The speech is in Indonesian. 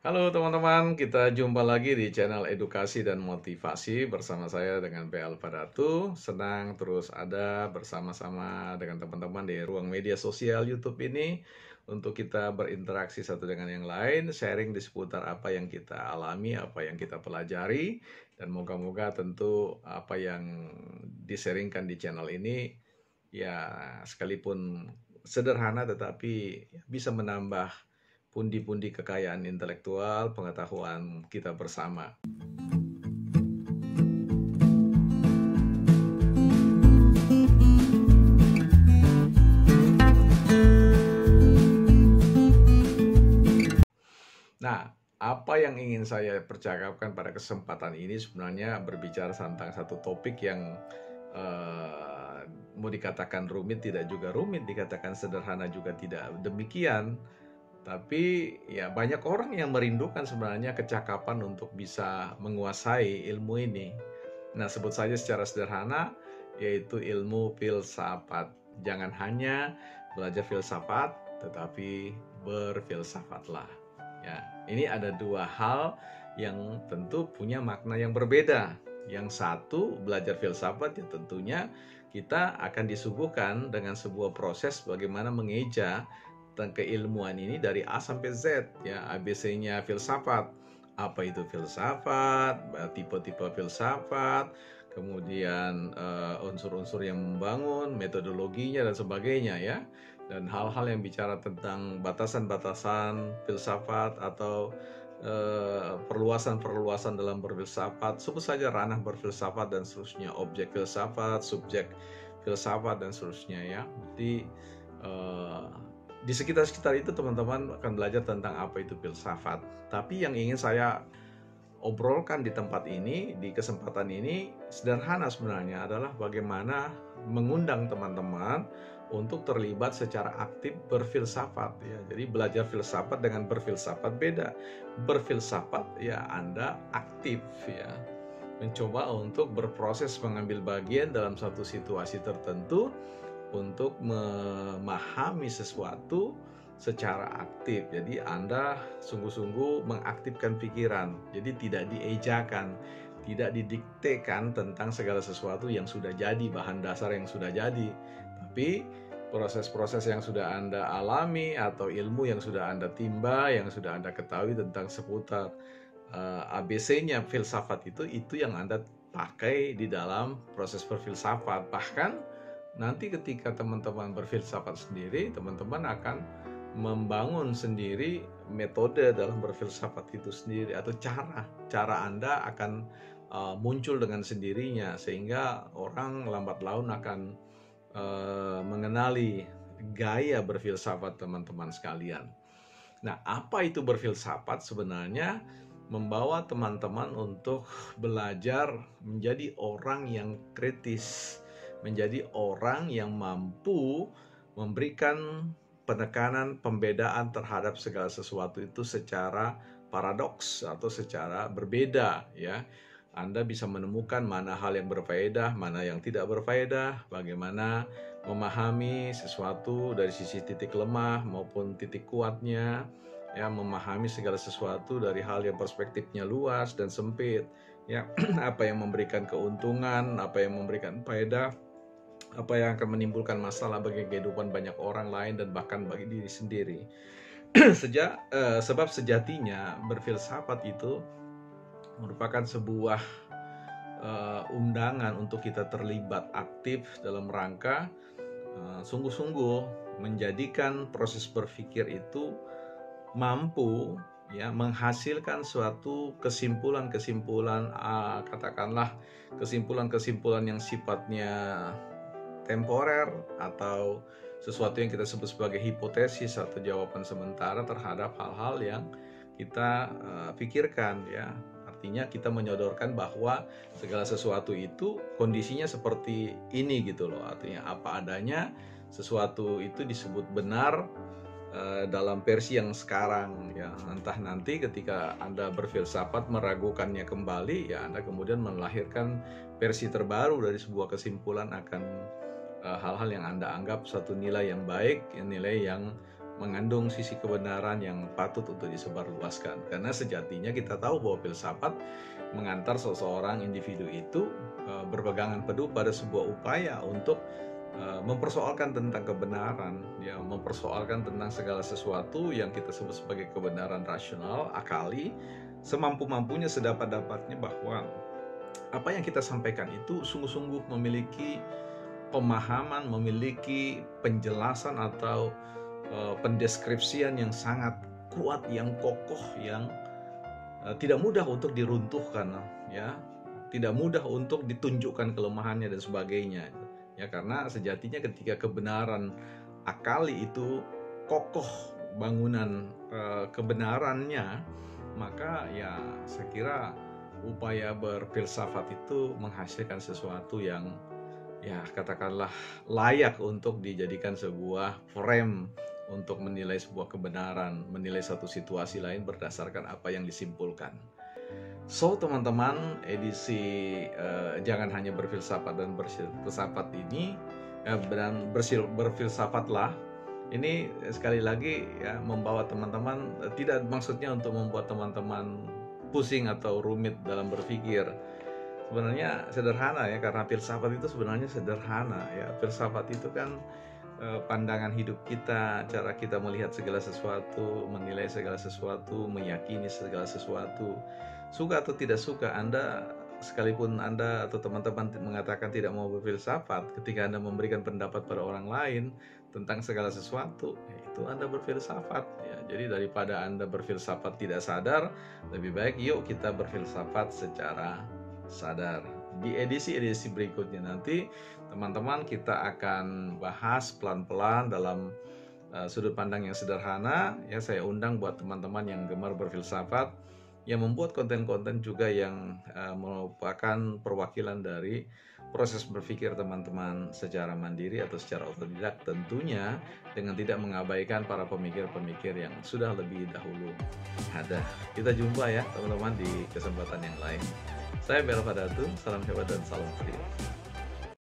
Halo teman-teman, kita jumpa lagi di channel edukasi dan motivasi bersama saya dengan PL Padatu. Senang terus ada bersama-sama dengan teman-teman di ruang media sosial YouTube ini untuk kita berinteraksi satu dengan yang lain, sharing di seputar apa yang kita alami, apa yang kita pelajari, dan moga-moga tentu apa yang di-sharingkan di channel ini ya sekalipun sederhana tetapi bisa menambah pundi-pundi kekayaan intelektual, pengetahuan kita bersama. Nah, apa yang ingin saya percakapkan pada kesempatan ini sebenarnya berbicara tentang satu topik yang mau dikatakan rumit, tidak juga rumit, dikatakan sederhana juga tidak demikian. Tapi ya banyak orang yang merindukan sebenarnya kecakapan untuk bisa menguasai ilmu ini. Nah, sebut saja secara sederhana yaitu ilmu filsafat. Jangan hanya belajar filsafat, tetapi berfilsafatlah. Ya, ini ada dua hal yang tentu punya makna yang berbeda. Yang satu, belajar filsafat ya tentunya kita akan disuguhkan dengan sebuah proses bagaimana mengeja tentang keilmuan ini dari A sampai Z, ya, ABC-nya filsafat. Apa itu filsafat, tipe-tipe filsafat, kemudian unsur-unsur yang membangun, metodologinya dan sebagainya, ya. Dan hal-hal yang bicara tentang batasan-batasan filsafat atau perluasan-perluasan dalam berfilsafat, sebut saja ranah berfilsafat dan seterusnya, objek filsafat, subjek filsafat dan seterusnya, ya. Jadi di sekitar-sekitar itu teman-teman akan belajar tentang apa itu filsafat. Tapi yang ingin saya obrolkan di tempat ini, di kesempatan ini, sederhana sebenarnya adalah bagaimana mengundang teman-teman untuk terlibat secara aktif berfilsafat, ya. Jadi belajar filsafat dengan berfilsafat beda. Berfilsafat ya Anda aktif, ya, mencoba untuk berproses mengambil bagian dalam satu situasi tertentu untuk memahami sesuatu secara aktif. Jadi Anda sungguh-sungguh mengaktifkan pikiran. Jadi tidak diejakan, tidak didiktekan tentang segala sesuatu yang sudah jadi, bahan dasar yang sudah jadi. Tapi proses-proses yang sudah Anda alami atau ilmu yang sudah Anda timba, yang sudah Anda ketahui tentang seputar ABC-nya filsafat itu yang Anda pakai di dalam proses berfilsafat. Bahkan nanti ketika teman-teman berfilsafat sendiri, teman-teman akan membangun sendiri metode dalam berfilsafat itu sendiri, atau cara Anda akan muncul dengan sendirinya, sehingga orang lambat laun akan mengenali gaya berfilsafat teman-teman sekalian. Nah, apa itu berfilsafat? Sebenarnya membawa teman-teman untuk belajar menjadi orang yang kritis, menjadi orang yang mampu memberikan penekanan, pembedaan terhadap segala sesuatu itu secara paradoks atau secara berbeda, ya. Anda bisa menemukan mana hal yang berfaedah, mana yang tidak berfaedah, bagaimana memahami sesuatu dari sisi titik lemah maupun titik kuatnya, ya, memahami segala sesuatu dari hal yang perspektifnya luas dan sempit, ya. Apa yang memberikan keuntungan, apa yang memberikan faedah, apa yang akan menimbulkan masalah bagi kehidupan banyak orang lain dan bahkan bagi diri sendiri. Sebab sejatinya berfilsafat itu merupakan sebuah undangan untuk kita terlibat aktif dalam rangka sungguh-sungguh menjadikan proses berpikir itu mampu, ya, menghasilkan suatu kesimpulan-kesimpulan, katakanlah kesimpulan-kesimpulan yang sifatnya temporer atau sesuatu yang kita sebut sebagai hipotesis atau jawaban sementara terhadap hal-hal yang kita pikirkan, ya. Artinya kita menyodorkan bahwa segala sesuatu itu kondisinya seperti ini gitu loh. Artinya apa adanya, sesuatu itu disebut benar dalam versi yang sekarang, ya. Entah nanti ketika Anda berfilsafat meragukannya kembali, ya, Anda kemudian melahirkan versi terbaru dari sebuah kesimpulan akan hal-hal yang Anda anggap satu nilai yang baik, nilai yang mengandung sisi kebenaran yang patut untuk disebarluaskan. Karena sejatinya kita tahu bahwa filsafat mengantar seseorang individu itu berpegangan teguh pada sebuah upaya untuk mempersoalkan tentang kebenaran, ya, mempersoalkan tentang segala sesuatu yang kita sebut sebagai kebenaran rasional, akali, semampu-mampunya, sedapat-dapatnya, bahwa apa yang kita sampaikan itu sungguh-sungguh memiliki pemahaman, memiliki penjelasan atau pendeskripsian yang sangat kuat, yang kokoh, yang tidak mudah untuk diruntuhkan, ya, tidak mudah untuk ditunjukkan kelemahannya dan sebagainya. Ya, karena sejatinya ketika kebenaran akali itu kokoh bangunan kebenarannya, maka ya saya kira upaya berfilsafat itu menghasilkan sesuatu yang ya katakanlah layak untuk dijadikan sebuah frame untuk menilai sebuah kebenaran, menilai satu situasi lain berdasarkan apa yang disimpulkan. So teman-teman, edisi jangan hanya berfilsafat dan berfilsafat ini dan berfilsafatlah ini sekali lagi ya membawa teman-teman, tidak maksudnya untuk membuat teman-teman pusing atau rumit dalam berpikir. Sebenarnya sederhana ya, karena filsafat itu sebenarnya sederhana ya. Filsafat itu kan pandangan hidup kita, cara kita melihat segala sesuatu, menilai segala sesuatu, meyakini segala sesuatu. Suka atau tidak suka, Anda sekalipun Anda atau teman-teman mengatakan tidak mau berfilsafat, ketika Anda memberikan pendapat pada orang lain tentang segala sesuatu, itu Anda berfilsafat ya. Jadi daripada Anda berfilsafat tidak sadar, lebih baik yuk kita berfilsafat secara sadar. Di edisi-edisi berikutnya nanti teman-teman kita akan bahas pelan-pelan dalam sudut pandang yang sederhana ya. Saya undang buat teman-teman yang gemar berfilsafat, yang membuat konten-konten juga yang merupakan perwakilan dari proses berpikir teman-teman secara mandiri atau secara otodidak, tentunya dengan tidak mengabaikan para pemikir-pemikir yang sudah lebih dahulu ada. Kita jumpa ya teman-teman di kesempatan yang lain. Saya Bel Fadatu, salam hebat dan salam kriya.